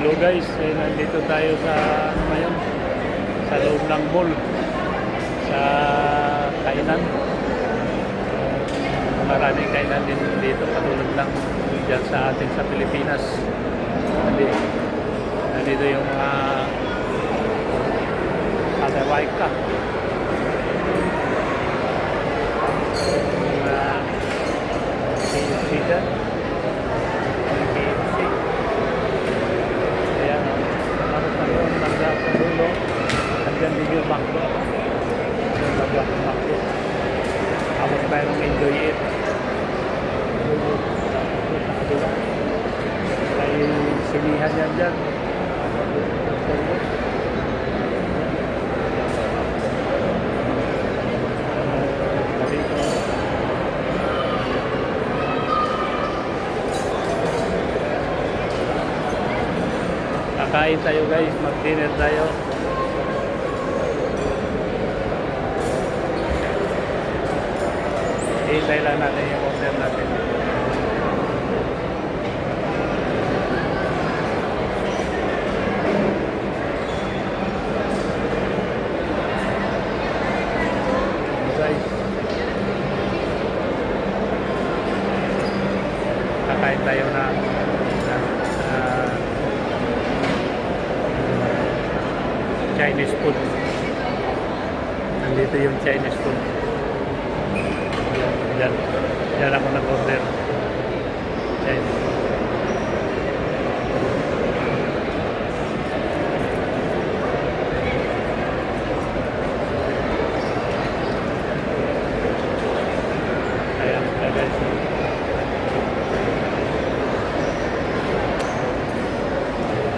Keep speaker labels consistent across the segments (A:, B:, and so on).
A: Hello guys, nandito tayo sa ano ngayon, sa loob ng mall, sa kainan. Maraming kainan din dito, katulad lang dyan sa atin sa Pilipinas. Nandito yung mga Alawaika. Mga KFC dyan. KFC. Ayan, tapos na yun, nandang sa dulo. Andyan din yung McDo. Yung labak ng McDo. Tapos mayroong enjoy it. Sa kabila. May sinihan yan dyan. Kakain tayo guys, mag-dinner tayo. Hintay lang natin yung order natin. Guys, kakain tayo na Chinese food. Nandito yung Chinese food. Diyan ako nag-order. Chinese food. Ayan, guys.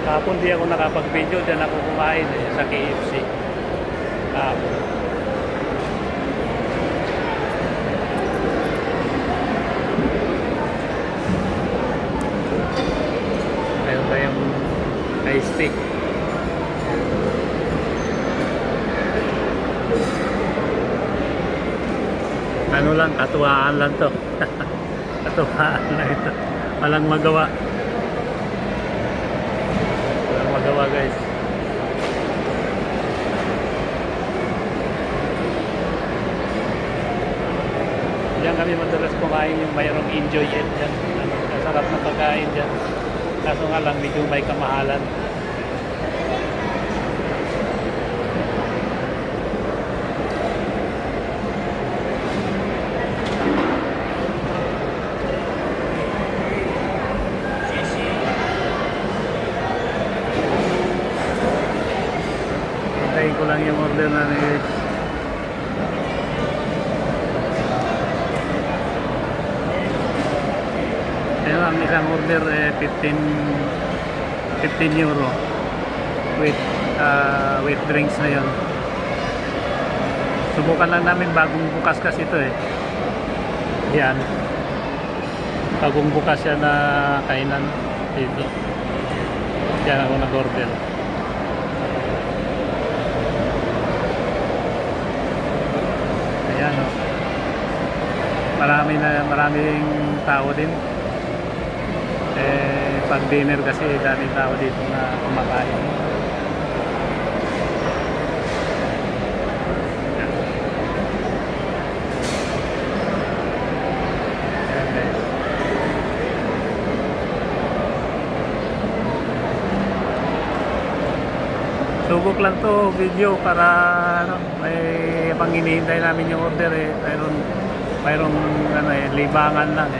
A: Kahapon di ako nakapag-video, dyan ako kumain sa KFC. Kahapon. Mayroon tayong ice stick. Ano lang, katuwaan lang to. Katuwaan lang ito. Walang magawa. Magawa guys. Diyan kami madalas kumain yung mayroong enjoy it dyan. Sarap na pagkain dyan. Kaso nga lang medyo may kamahalan. Hintayin ko lang yung order na guys. Ayun, ang isang order 15 euro with drinks na yun. Subukan lang namin, bagong bukas kasi ito yan, bagong bukas yan na kainan dito. Yan ako nag-order. Ayan, maraming tao din. Pag dinner kasi daming tao dito na kumakain. Ayan guys. Subok lang to video para may pang hinihintay namin yung order mayroong libangan lang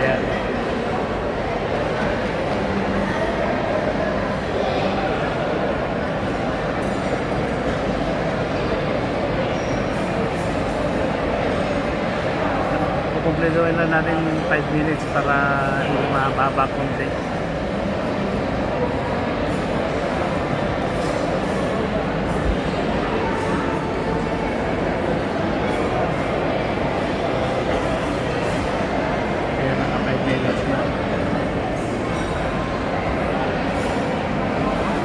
A: Ayan. Kumpletuhin lang natin 5 minutes para hindi mababa konti. Kaya naka 5 minutes na.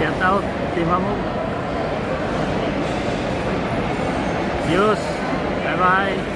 A: Shout out, Team Hamog. Yus. Bye-bye.